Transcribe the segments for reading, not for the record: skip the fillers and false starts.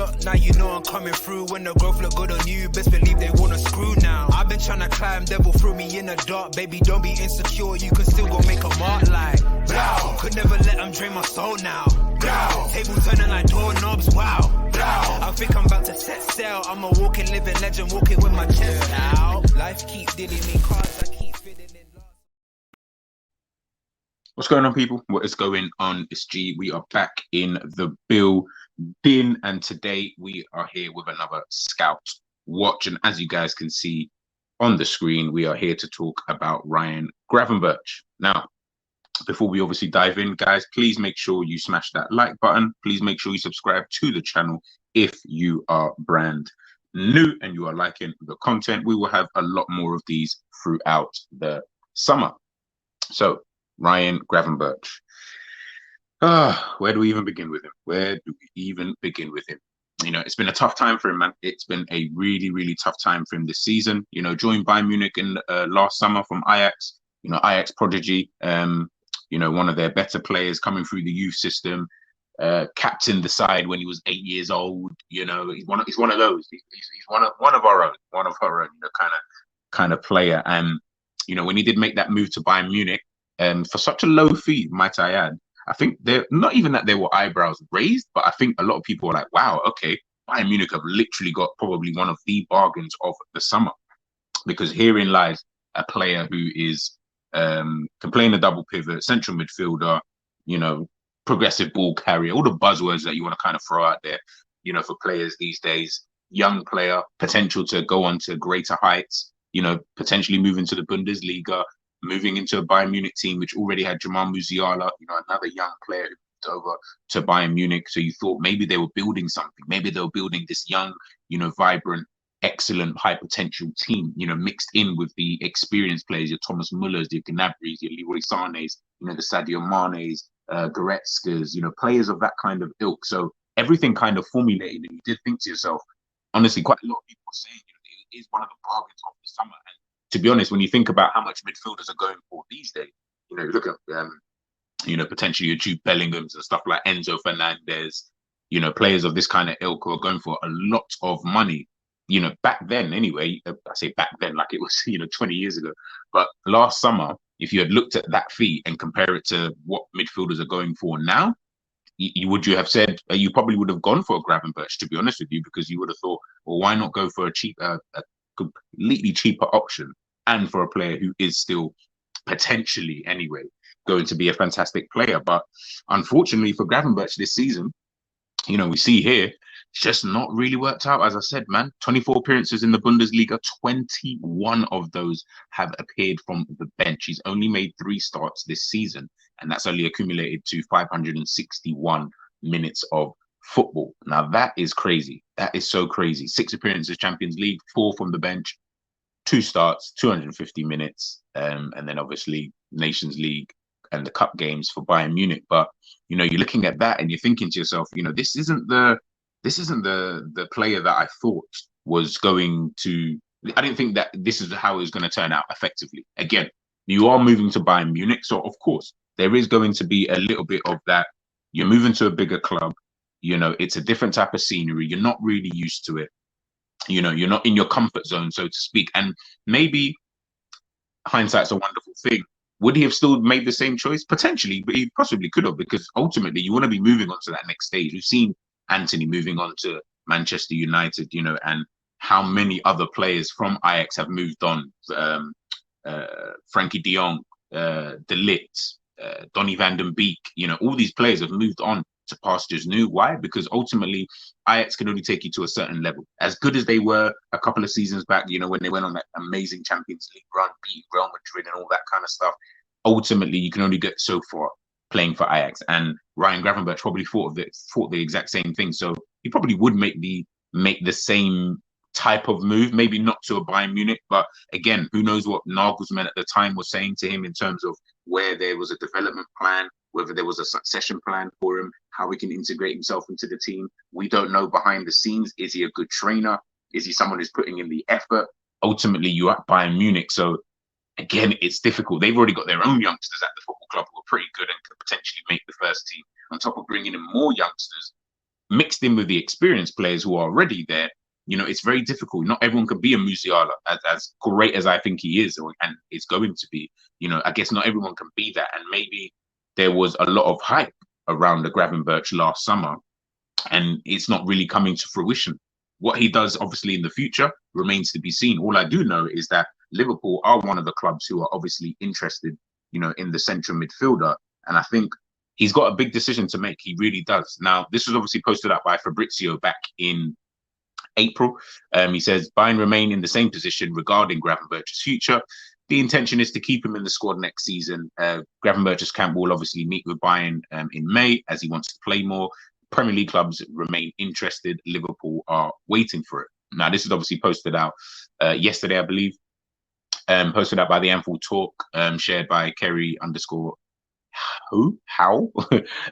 lot, now you know I'm coming through. When the growth look good on you, best believe they wanna screw now. I've been trying to climb, devil threw me in the dark. Baby, don't be insecure, you can still go make a mark like blow. Could never let them drain my soul now. Blow. Tables turning like doorknobs, wow. Blow. I think I'm about to set sail. I'm a walking, living legend, walking with my chest out. Life keep dealing me cards, I keep feeling it. What's going on, people? What is going on? It's G. We are back in the building, and today we are here with another Scout Watch. And as you guys can see on the screen, we are here to talk about Ryan Gravenberch. Now, before we obviously dive in, guys, please make sure you smash that like button. Please make sure you subscribe to the channel if you are brand new and you are liking the content. We will have a lot more of these throughout the summer. So, Ryan Gravenberch. Where do we even begin with him? You know, it's been a tough time for him, man. It's been a really, really tough time for him this season. You know, joined Bayern Munich in last summer from Ajax. You know, Ajax prodigy. You know, one of their better players coming through the youth system. Captained the side when he was 8 years old. You know, he's one of those. He's one of our own. You know, kind of player. And you know, when he did make that move to Bayern Munich, for such a low fee, might I add, I think they're not even that there were eyebrows raised, but I think a lot of people were like, wow, okay, Bayern Munich have literally got probably one of the bargains of the summer. Because herein lies a player who is can play in a double pivot, central midfielder, you know, progressive ball carrier, all the buzzwords that you want to kind of throw out there, you know, for players these days. Young player, potential to go on to greater heights, you know, potentially move into the Bundesliga, moving into a Bayern Munich team, which already had Jamal Musiala, you know, another young player who moved over to Bayern Munich. So you thought maybe they were building something. Maybe they were building this young, you know, vibrant, excellent, high potential team, you know, mixed in with the experienced players, your Thomas Müllers, your Gnabry's, your Leroy Sané's, you know, the Sadio Mane's, Goretzka's, you know, players of that kind of ilk. So everything kind of formulated, and you did think to yourself, honestly, quite a lot of people are saying, you know, it is one of the bargains of the summer. And to be honest, when you think about how much midfielders are going for these days, you know, look at, you know, potentially your Jude Bellinghams and stuff like Enzo Fernandez, you know, players of this kind of ilk who are going for a lot of money. You know, back then anyway, I say back then like it was, you know, 20 years ago. But last summer, if you had looked at that fee and compare it to what midfielders are going for now, you have said you probably would have gone for a Gravenberch, to be honest with you, because you would have thought, well, why not go for a completely cheaper option, and for a player who is still potentially anyway going to be a fantastic player. But unfortunately for Gravenberch this season, you know, we see here it's just not really worked out. As I said, man, 24 appearances in the Bundesliga, 21 of those have appeared from the bench. He's only made 3 starts this season, and that's only accumulated to 561 minutes of football. Now that is crazy. That is so crazy. 6 appearances Champions League, 4 from the bench, 2 starts, 250 minutes, and then obviously Nations League and the cup games for Bayern Munich. But you know, you're looking at that and you're thinking to yourself, you know, this isn't the player that I thought was going to. I didn't think that this is how it was going to turn out effectively. Again, you are moving to Bayern Munich, so of course there is going to be a little bit of that. You're moving to a bigger club. You know, it's a different type of scenery. You're not really used to it. You know, you're not in your comfort zone, so to speak. And maybe hindsight's a wonderful thing. Would he have still made the same choice? Potentially, but he possibly could have, because ultimately you want to be moving on to that next stage. We've seen Anthony moving on to Manchester United, you know, and how many other players from Ajax have moved on. Frankie de Jong, De Ligt, Donny van den Beek, you know, all these players have moved on to pastures new. Why? Because ultimately Ajax can only take you to a certain level. As good as they were a couple of seasons back, you know, when they went on that amazing Champions League run, beat Real Madrid and all that kind of stuff, ultimately you can only get so far playing for Ajax. And Ryan Gravenberch probably thought the exact same thing. So he probably would make the same type of move, maybe not to a Bayern Munich, but again, who knows what Nagelsmann at the time was saying to him in terms of where there was a development plan, whether there was a succession plan for him, how he can integrate himself into the team. We don't know behind the scenes. Is he a good trainer? Is he someone who's putting in the effort? Ultimately, you're at Bayern Munich. So again, it's difficult. They've already got their own youngsters at the football club who are pretty good and could potentially make the first team. On top of bringing in more youngsters, mixed in with the experienced players who are already there, it's very difficult. Not everyone can be a Musiala, as great as I think he is, and it's going to be. I guess not everyone can be that. And maybe there was a lot of hype around the Gravenberch last summer, and it's not really coming to fruition. What he does, obviously, in the future remains to be seen. All I do know is that Liverpool are one of the clubs who are obviously interested, in the central midfielder. And I think he's got a big decision to make. He really does. Now, this was obviously posted up by Fabrizio back in April. He says, Bayern remain in the same position regarding Gravenberch's future. The intention is to keep him in the squad next season. Gravenberch's camp will obviously meet with Bayern in May as he wants to play more. Premier League clubs remain interested. Liverpool are waiting for it. Now, this is obviously posted out yesterday, I believe. Posted out by the Anfield Talk, shared by Kerry _ how?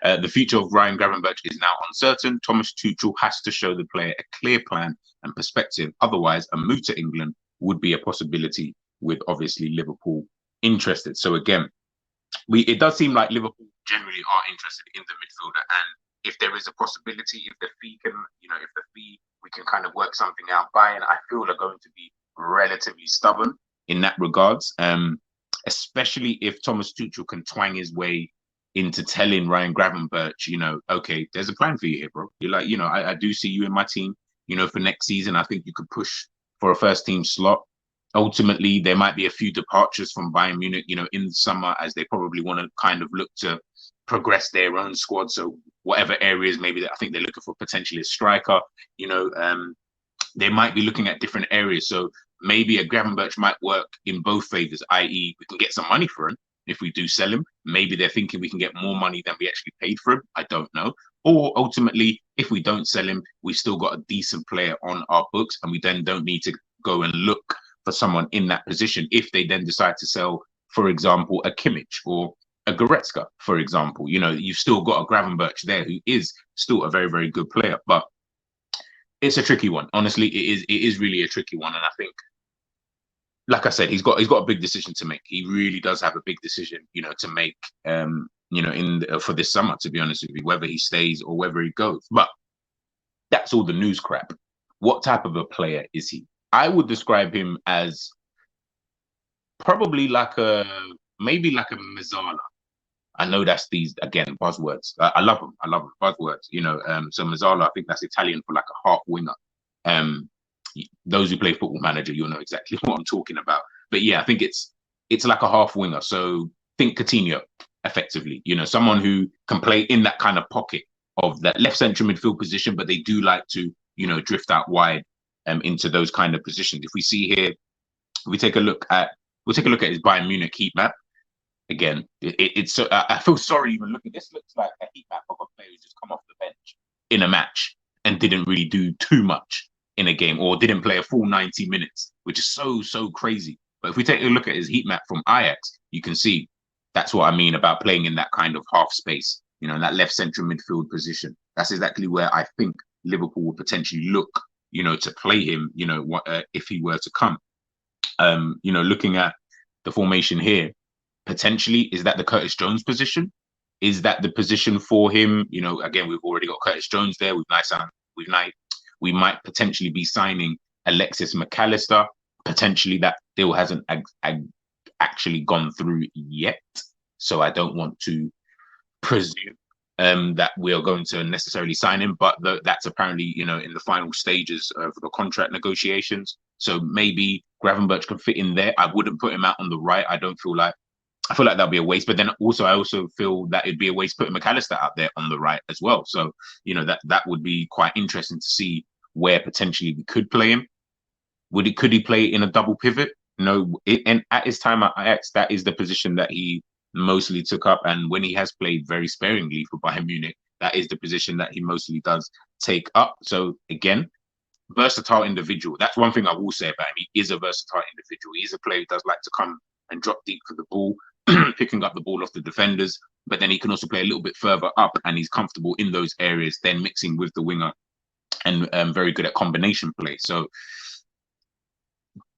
The future of Ryan Gravenberch is now uncertain. Thomas Tuchel has to show the player a clear plan and perspective. Otherwise, a move to England would be a possibility, with obviously Liverpool interested. So again, it does seem like Liverpool generally are interested in the midfielder. And if there is a possibility, if the fee we can kind of work something out, Bayern, I feel, are going to be relatively stubborn in that regards. Especially if Thomas Tuchel can twang his way into telling Ryan Gravenberch, okay, there's a plan for you here, bro. You're like, I do see you in my team, for next season. I think you could push for a first team slot. Ultimately, there might be a few departures from Bayern Munich, in the summer, as they probably want to kind of look to progress their own squad. So whatever areas, maybe I think they're looking for potentially a striker, they might be looking at different areas. So maybe a Gravenberch might work in both favors, i.e. we can get some money for him if we do sell him. Maybe they're thinking we can get more money than we actually paid for him. I don't know. Or ultimately, if we don't sell him, we've still got a decent player on our books, and we then don't need to go and look for someone in that position. If they then decide to sell, for example, a Kimmich or a Goretzka, for example, you've still got a Gravenberch there who is still a very, very good player. But it's a tricky one. Honestly, it is really a tricky one. And I think, like I said, he's got a big decision to make. He really does have a big decision, to make, for this summer, to be honest with you, whether he stays or whether he goes. But that's all the news crap. What type of a player is he? I would describe him as probably maybe like a Mazzala. I know that's these, again, buzzwords. I love them. Buzzwords, So Mazzala, I think that's Italian for like a half winger. Those who play Football Manager, you'll know exactly what I'm talking about. But yeah, I think it's like a half winger. So think Coutinho, effectively. Someone who can play in that kind of pocket of that left central midfield position, but they do like to, drift out wide into those kind of positions. If we see here, we'll take a look at his Bayern Munich heat map. Again, it's so I feel sorry even looking. This looks like a heat map of a player who's just come off the bench in a match and didn't really do too much in a game, or didn't play a full 90 minutes, which is so crazy. But if we take a look at his heat map from Ajax, you can see that's what I mean about playing in that kind of half space, in that left central midfield position. That's exactly where I think Liverpool would potentially look, to play him, if he were to come. Looking at the formation here, potentially, is that the Curtis Jones position? Is that the position for him? Again, we've already got Curtis Jones there. We might potentially be signing Alexis McAllister. Potentially, that deal hasn't actually gone through yet. So I don't want to presume that we are going to necessarily sign him, but that's apparently, in the final stages of the contract negotiations. So maybe Gravenberch can fit in there. I wouldn't put him out on the right. I feel like that'll be a waste. But then I also feel that it'd be a waste putting McAllister out there on the right as well. So, that would be quite interesting to see where potentially we could play him. Could he play in a double pivot? No. And at his time at Ajax, that is the position that he mostly took up. And when he has played very sparingly for Bayern Munich, that is the position that he mostly does take up. So again, versatile individual. That's one thing I will say about him. He is a versatile individual. He is a player who does like to come and drop deep for the ball, picking up the ball off the defenders, but then he can also play a little bit further up, and he's comfortable in those areas, then mixing with the winger, and very good at combination play. So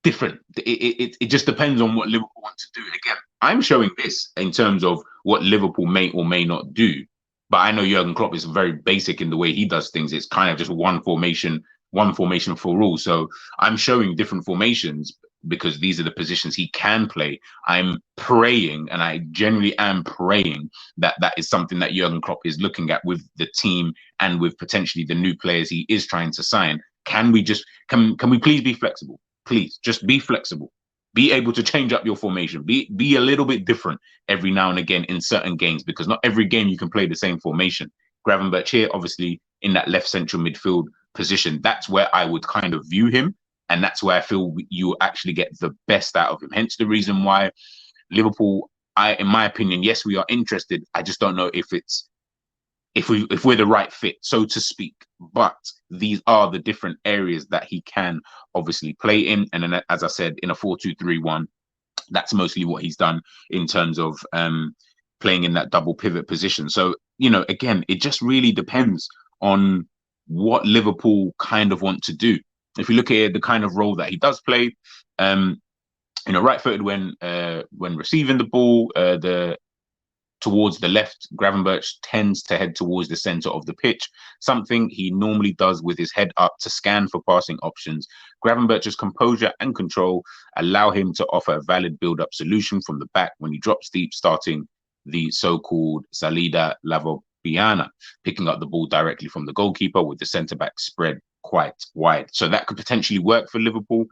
different. It just depends on what Liverpool want to do. Again, I'm showing this in terms of what Liverpool may or may not do. But I know Jurgen Klopp is very basic in the way he does things. It's kind of just one formation for all. So I'm showing different formations because these are the positions he can play. I'm praying, and I genuinely am praying that that is something that Jurgen Klopp is looking at with the team and with potentially the new players he is trying to sign. Can we please be flexible? Please just be flexible. Be able to change up your formation. Be a little bit different every now and again in certain games, because not every game you can play the same formation. Gravenberch here, obviously in that left central midfield position, that's where I would kind of view him, and that's where I feel you actually get the best out of him. Hence the reason why Liverpool, in my opinion, yes, we are interested. I just don't know if we're the right fit, so to speak. But these are the different areas that he can obviously play in. And then, as I said, in a 4-2-3-1, that's mostly what he's done in terms of playing in that double pivot position. So, again, it just really depends on what Liverpool kind of want to do. If you look at the kind of role that he does play, right-footed when receiving the ball, towards the left, Gravenberch tends to head towards the center of the pitch, something he normally does with his head up to scan for passing options. Gravenberch's composure and control allow him to offer a valid build-up solution from the back when he drops deep, starting the so-called salida lavopiana, picking up the ball directly from the goalkeeper with the centre-back spread quite wide. So that could potentially work for Liverpool.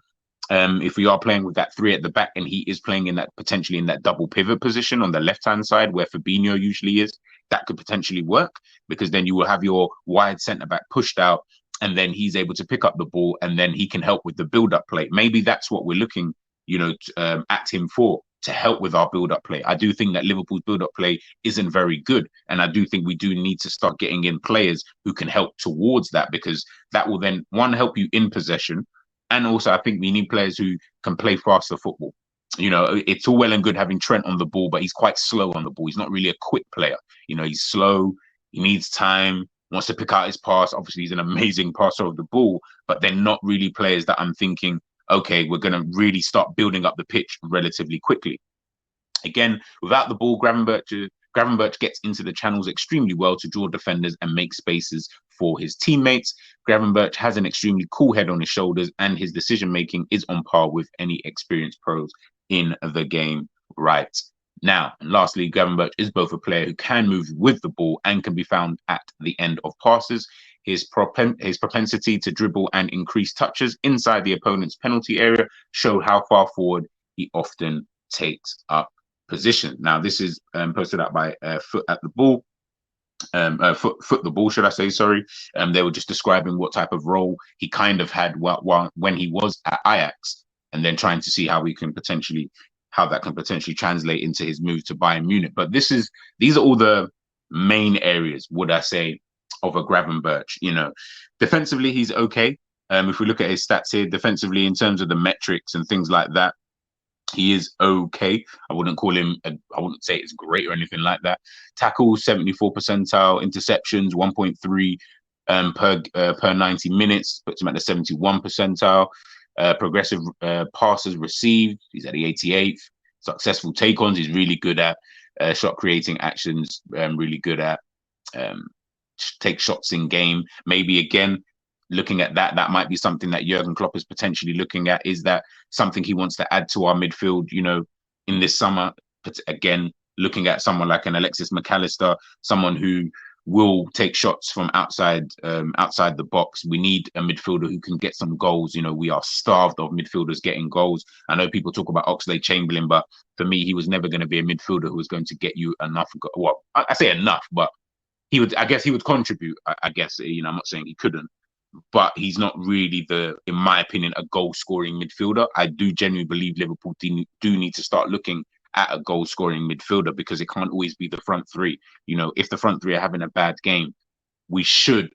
If we are playing with that three at the back and he is playing in that potentially in that double pivot position on the left-hand side where Fabinho usually is, that could potentially work, because then you will have your wide centre-back pushed out and then he's able to pick up the ball and then he can help with the build-up play. Maybe that's what we're looking, at him for, to help with our build-up play. I do think that Liverpool's build-up play isn't very good, and I do think we do need to start getting in players who can help towards that, because that will then, one, help you in possession. And also, I think we need players who can play faster football. It's all well and good having Trent on the ball, but he's quite slow on the ball. He's not really a quick player. He's slow. He needs time, wants to pick out his pass. Obviously, he's an amazing passer of the ball, but they're not really players that I'm thinking, okay, we're going to really start building up the pitch relatively quickly. Again, without the ball, Gravenberch gets into the channels extremely well to draw defenders and make spaces for his teammates. Gravenberch has an extremely cool head on his shoulders, and his decision-making is on par with any experienced pros in the game right now. And lastly, Gravenberch is both a player who can move with the ball and can be found at the end of passes. His propensity to dribble and increase touches inside the opponent's penalty area show how far forward he often takes up position. Now, this is posted out by Foot the Ball, Foot the Ball, should I say? Sorry. They were just describing what type of role he kind of had when he was at Ajax, and then trying to see how that can potentially translate into his move to Bayern Munich. But these are all the main areas, would I say, of a Gravenberch. Defensively, he's okay. If we look at his stats here, defensively, in terms of the metrics and things like that, he is okay. I wouldn't say it's great or anything like that. Tackles, 74 percentile. Interceptions, 1.3 per 90 minutes. Puts him at the 71 percentile. Progressive passes received, he's at the 88th. Successful take-ons, he's really good at. Shot creating actions, really good at. Take shots in game. Maybe again, looking at that might be something that Jurgen Klopp is potentially looking at. Is that something he wants to add to our midfield, in this summer? But again, looking at someone like an Alexis McAllister, someone who will take shots from outside the box. We need a midfielder who can get some goals. We are starved of midfielders getting goals. I know people talk about Oxlade-Chamberlain, but for me, he was never going to be a midfielder who was going to get you enough. Well, I say enough, but he would contribute. I guess, I'm not saying he couldn't, but he's not really in my opinion, a goal-scoring midfielder. I do genuinely believe Liverpool do need to start looking at a goal-scoring midfielder, because it can't always be the front three. If the front three are having a bad game, we should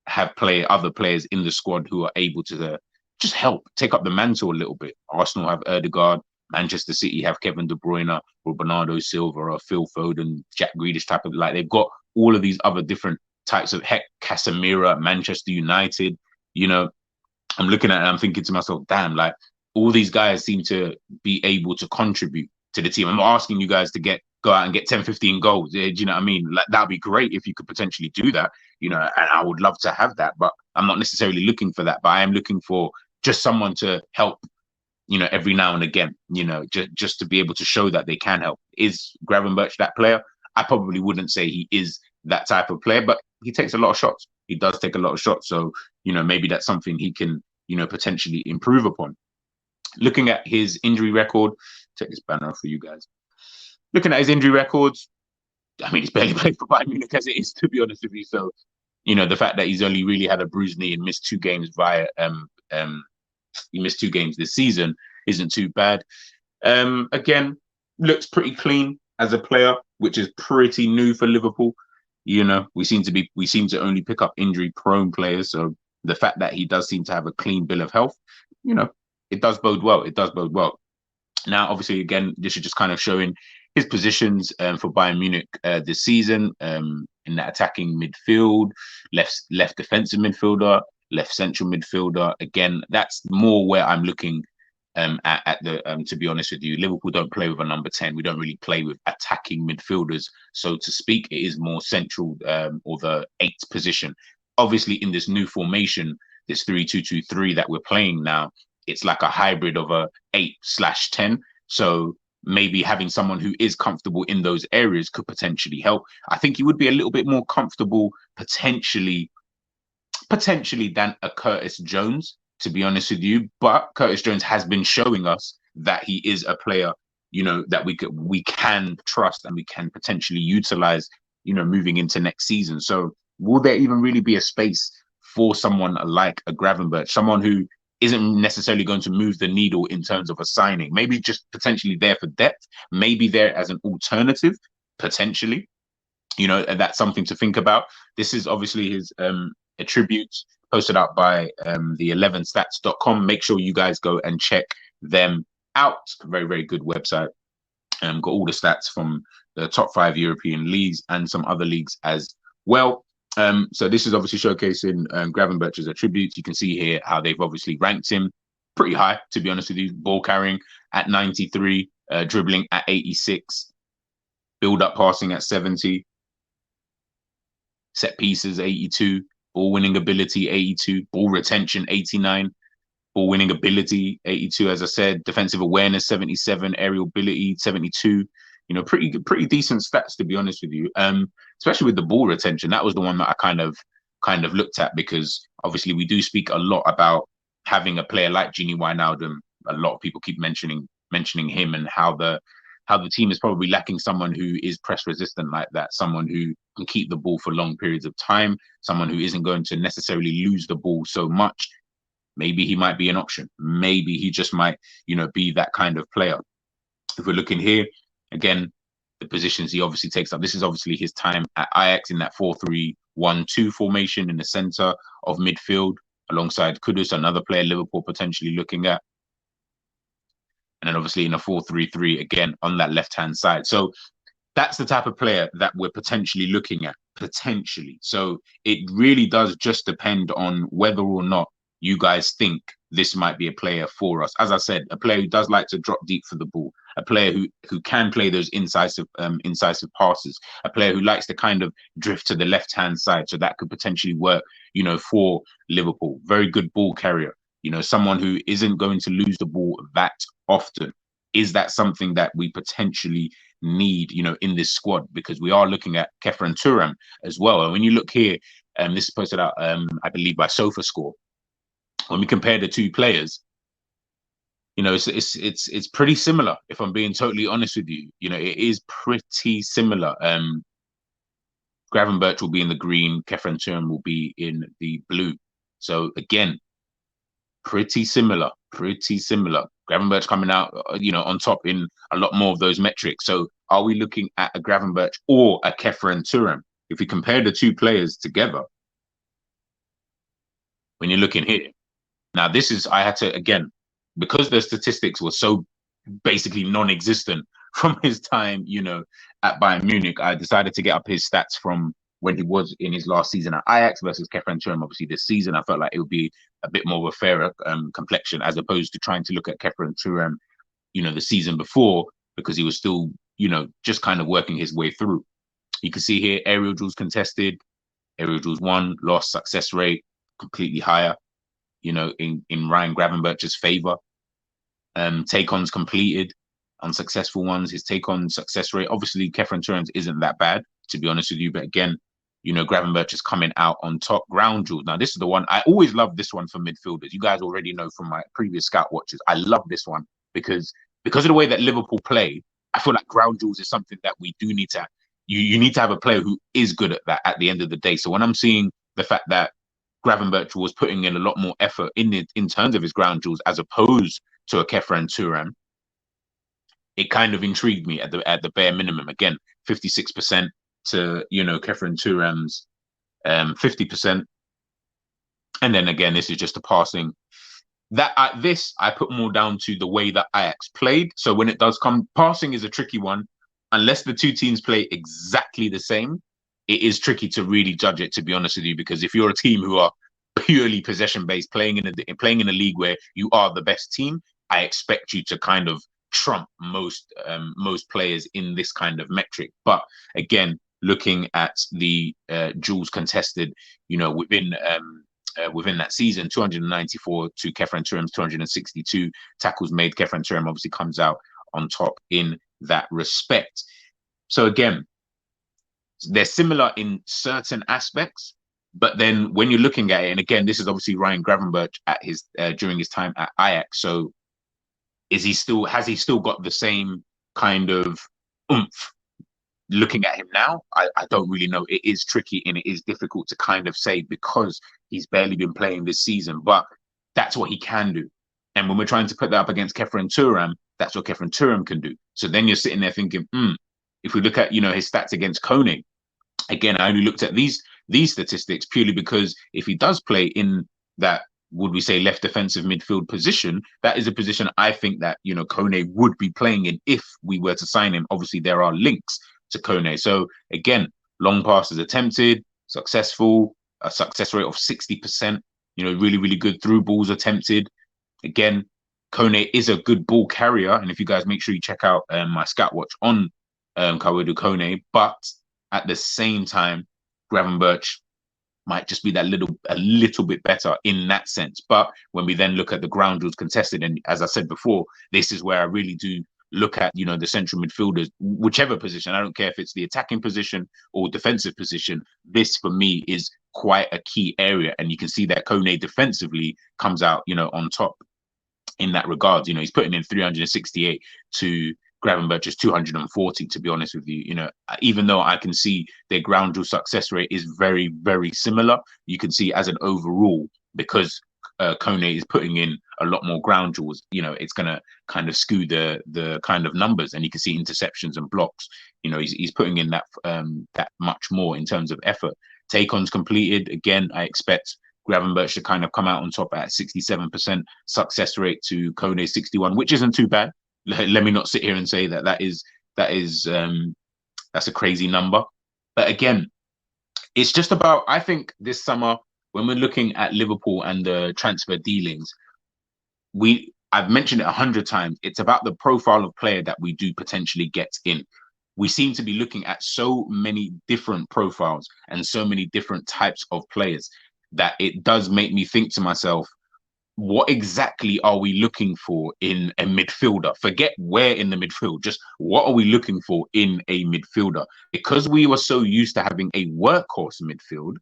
have other players in the squad who are able to just help take up the mantle a little bit. Arsenal have Ødegaard, Manchester City have Kevin De Bruyne or Bernardo Silva or Phil Foden, Jack Grealish type of, they've got all of these other different types of Casemiro at Manchester United. I'm looking at it, I'm thinking to myself, damn, all these guys seem to be able to contribute to the team. I'm not asking you guys to get go out and get 10, 15 goals. Do you know what I mean? Like, that'd be great if you could potentially do that, and I would love to have that, but I'm not necessarily looking for that, but I am looking for just someone to help, every now and again, just to be able to show that they can help. Is Gravenberch that player? I probably wouldn't say he is that type of player, but he takes a lot of shots. He does take a lot of shots. So, maybe that's something he can, potentially improve upon. Looking at his injury record, take this banner off for you guys. Looking at his injury records, I mean, he's barely played for Bayern Munich as it is, to be honest with you. So, the fact that he's only really had a bruised knee and missed 2 games he missed 2 games this season isn't too bad. Again, looks pretty clean as a player, which is pretty new for Liverpool. We seem to only pick up injury-prone players. So the fact that he does seem to have a clean bill of health, it does bode well. It does bode well. Now, obviously, again, this is just kind of showing his positions for Bayern Munich this season, in that attacking midfield, left defensive midfielder, left central midfielder. Again, that's more where I'm looking at the to be honest with you. Liverpool don't play with a number 10. We don't really play with attacking midfielders, so to speak. It is more central, or the 8th position. Obviously, in this new formation, this 3-2-2-3 that we're playing now, it's like a hybrid of a 8/10. So maybe having someone who is comfortable in those areas could potentially help. I think he would be a little bit more comfortable potentially than a Curtis Jones, to be honest with you. But Curtis Jones has been showing us that he is a player, that we can trust and we can potentially utilize, moving into next season. So will there even really be a space for someone like a Gravenberch, someone who isn't necessarily going to move the needle in terms of a signing? Maybe just potentially there for depth, maybe there as an alternative, potentially. And that's something to think about. This is obviously his attributes posted out by the 11stats.com. Make sure you guys go and check them out. Very, very good website. Got all the stats from the top 5 European leagues and some other leagues as well. So this is obviously showcasing Gravenberch's attributes. You can see here how they've obviously ranked him pretty high, to be honest with you. Ball carrying at 93, dribbling at 86, build-up passing at 70, set pieces 82, ball winning ability 82, ball retention 89, ball winning ability 82, as I said, defensive awareness 77, aerial ability 72. Pretty decent stats, to be honest with you. Especially with the ball retention, that was the one that I kind of looked at, because obviously we do speak a lot about having a player like Gini Wijnaldum. A lot of people keep mentioning him, and how the team is probably lacking someone who is press resistant like that, someone who can keep the ball for long periods of time, someone who isn't going to necessarily lose the ball so much. Maybe he might be an option. Maybe he just might, be that kind of player. If we're looking here, again, the positions he obviously takes up. This is obviously his time at Ajax in that 4-3-1-2 formation in the center of midfield, alongside Kudus, another player Liverpool potentially looking at. And then obviously in a 4-3-3, again, on that left-hand side. So that's the type of player that we're potentially looking at, potentially. So it really does just depend on whether or not you guys think this might be a player for us. As I said, a player who does like to drop deep for the ball, a player who can play those incisive passes, a player who likes to kind of drift to the left-hand side. So that could potentially work, for Liverpool. Very good ball carrier, someone who isn't going to lose the ball that often. Is that something that we potentially need, in this squad? Because we are looking at Kefren Thuram as well. And when you look here, this is posted out, I believe, by SofaScore. When we compare the two players, it's pretty similar. If I'm being totally honest with you, it is pretty similar. Gravenberch will be in the green, Kefren Thuram will be in the blue. So again, pretty similar. Gravenberch coming out, on top in a lot more of those metrics. So are we looking at a Gravenberch or a Kefren Thuram? If we compare the two players together, when you're looking here, now this is, I had to, again, because the statistics were so basically non-existent from his time, at Bayern Munich, I decided to get up his stats from when he was in his last season at Ajax versus Kefren Thuram. Obviously this season, I felt like it would be a bit more of a fairer complexion, as opposed to trying to look at Kefren Thuram, the season before, because he was still, just kind of working his way through. You can see here, aerial duels contested, aerial duels won, lost, success rate completely higher, in Ryan Gravenberch's favor. Take-ons completed, unsuccessful ones, his take-on success rate. Obviously, Kefren Turam's isn't that bad, to be honest with you. But again, Gravenberch is coming out on top. Ground duels. Now, this is the one, I always love this one for midfielders. You guys already know from my previous scout watches. I love this one because of the way that Liverpool play, I feel like ground duels is something that we do need to, you need to have a player who is good at that at the end of the day. So when I'm seeing the fact that Gravenberch was putting in a lot more effort in terms of his ground duels as opposed to a Kefren Turam, it kind of intrigued me at the bare minimum. Again, 56% to Kefren Turam's 50%, and then again, this is just a passing. I put more down to the way that Ajax played. So when it does come, passing is a tricky one. Unless the two teams play exactly the same, it is tricky to really judge it, to be honest with you, because if you're a team who are purely possession based, playing in a league where you are the best team, I expect you to kind of trump most players in this kind of metric. But again, looking at the duels contested, within that season, 294 to Kefren Turam's 262 tackles made. Kefren Turam obviously comes out on top in that respect. So again, they're similar in certain aspects, but then when you're looking at it, and again, this is obviously Ryan Gravenberch at his during his time at Ajax. So has he still got the same kind of oomph? Looking at him now, I don't really know. It is tricky and it is difficult to kind of say because he's barely been playing this season, but that's what he can do. And when we're trying to put that up against Kefren Turam, that's what Kefren Turam can do. So then you're sitting there thinking, if we look at, his stats against Kone, again, I only looked at these statistics purely because if he does play in that, would we say, left defensive midfield position, that is a position I think that, Kone would be playing in if we were to sign him. Obviously, there are links to Kone. So again, long passes attempted, successful, a success rate of 60%, really, really good through balls attempted. Again, Kone is a good ball carrier. And if you guys make sure you check out my scout watch on Kawedu Kone, but at the same time, Gravenberch might just be a little bit better in that sense. But when we then look at the ground duels contested, and as I said before, this is where I really do look at, the central midfielders, whichever position. I don't care if it's the attacking position or defensive position. This for me is quite a key area. And you can see that Kone defensively comes out, on top in that regard. He's putting in 368 to Gravenberch's 240, to be honest with you. Even though I can see their ground duel success rate is very, very similar, you can see as an overall, because Kone is putting in a lot more ground duels, it's going to kind of skew the kind of numbers, and you can see interceptions and blocks. He's putting in that much more in terms of effort. Take-ons completed, again, I expect Gravenberch to kind of come out on top at 67% success rate to Kone 61, which isn't too bad. Let me not sit here and say that's a crazy number. But again, it's just about, I think this summer, when we're looking at Liverpool and the transfer dealings, I've mentioned it 100 times. It's about the profile of player that we do potentially get in. We seem to be looking at so many different profiles and so many different types of players that it does make me think to myself, what exactly are we looking for in a midfielder? Forget where in the midfield, just what are we looking for in a midfielder? Because we were so used to having a workhorse midfield,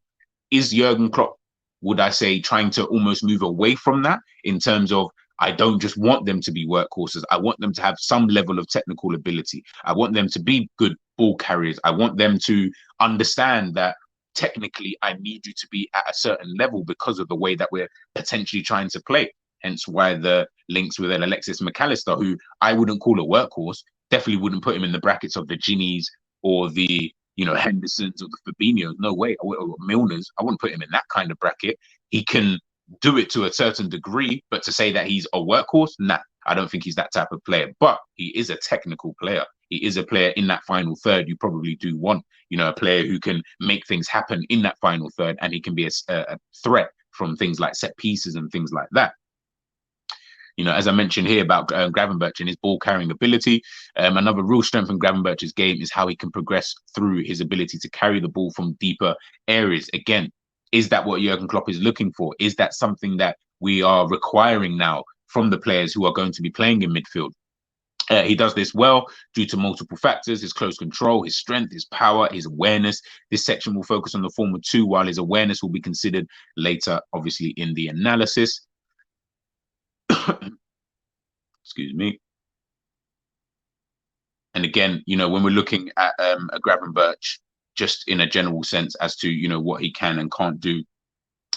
is Jurgen Klopp, would I say, trying to almost move away from that in terms of, I don't just want them to be workhorses. I want them to have some level of technical ability. I want them to be good ball carriers. I want them to understand that technically I need you to be at a certain level because of the way that we're potentially trying to play. Hence why the links with Alexis McAllister, who I wouldn't call a workhorse, definitely wouldn't put him in the brackets of the Ginnies or the Hendersons or the Fabinhos. No way. Or Milners. I wouldn't put him in that kind of bracket. He can do it to a certain degree, but to say that he's a workhorse, nah, I don't think he's that type of player. But he is a technical player. He is a player in that final third. You probably do want, a player who can make things happen in that final third, and he can be a threat from things like set pieces and things like that. You know, as I mentioned here about Gravenberch and his ball carrying ability, another real strength in Gravenberch's game is how he can progress through his ability to carry the ball from deeper areas. Again, is that what Jurgen Klopp is looking for? Is that something that we are requiring now from the players who are going to be playing in midfield? He does this well due to multiple factors: his close control, his strength, his power, his awareness. This section will focus on the former two, while his awareness will be considered later, obviously, in the analysis. Excuse me. And again, you know, when we're looking at a Gravenberch, just in a general sense as to, you know, what he can and can't do,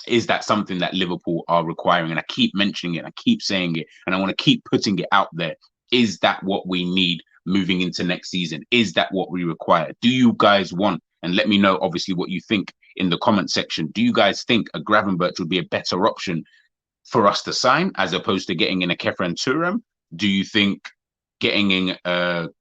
is that something that Liverpool are requiring? And I keep mentioning it, I keep saying it, and I want to keep putting it out there. Is that what we need moving into next season? Is that what we require? Do you guys want, and let me know, obviously, what you think in the comment section. Do you guys think a Gravenberch would be a better option for us to sign as opposed to getting in a Thuram? Do you think getting in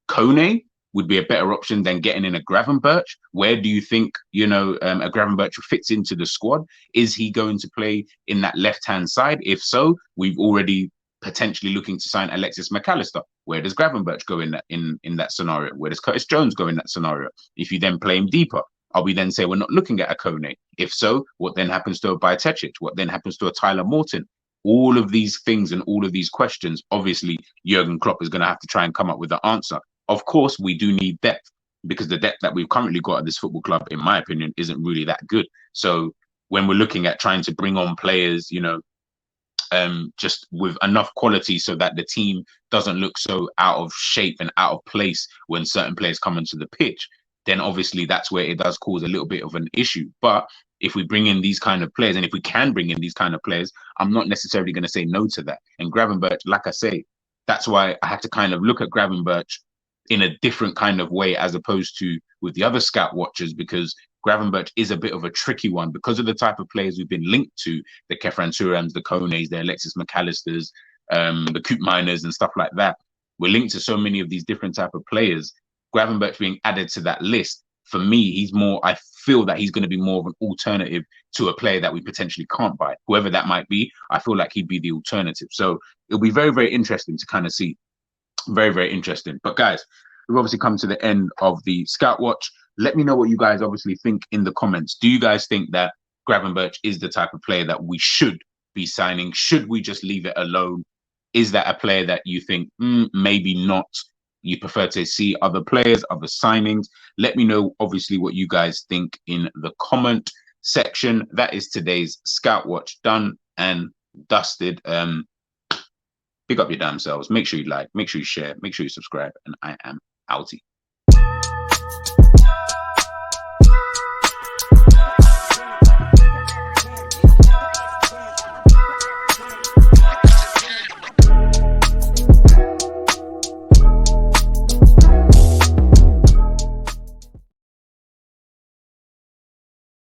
Kone would be a better option than getting in a Gravenberch? Where do you think, you know, a Gravenberch fits into the squad? Is he going to play in that left-hand side? If so, we've already potentially looking to sign Alexis McAllister. Where does Gravenberch go in that scenario? Where does Curtis Jones go in that scenario? If you then play him deeper, are we then say we're not looking at a Kone? If so, what then happens to a Bajcetic? What then happens to a Tyler Morton? All of these things and all of these questions, obviously, Jurgen Klopp is going to have to try and come up with an answer. Of course, we do need depth, because the depth that we've currently got at this football club, in my opinion, isn't really that good. So when we're looking at trying to bring on players, you know, just with enough quality so that the team doesn't look so out of shape and out of place when certain players come into the pitch, then obviously that's where it does cause a little bit of an issue. But if we bring in these kind of players, and if we can bring in these kind of players, I'm not necessarily going to say no to that. And Gravenberch, like I say, that's why I had to kind of look at Gravenberch in a different kind of way as opposed to with the other scout watchers, because Gravenberch is a bit of a tricky one because of the type of players we've been linked to, the Thurams, the Kones, the Alexis McAllisters, the Coop Miners and stuff like that. We're linked to so many of these different type of players. Gravenberch being added to that list, for me, he's more, I feel that he's going to be more of an alternative to a player that we potentially can't buy. Whoever that might be, I feel like he'd be the alternative. So it'll be very, very interesting to kind of see. Very, very interesting. But guys, we've obviously come to the end of the Scout Watch. Let me know what you guys obviously think in the comments. Do you guys think that Gravenberch is the type of player that we should be signing? Should we just leave it alone? Is that a player that you think maybe not? You prefer to see other players, other signings? Let me know, obviously, what you guys think in the comment section. That is today's Scout Watch done and dusted. Pick up your damn selves. Make sure you like, make sure you share, make sure you subscribe, and I am outie.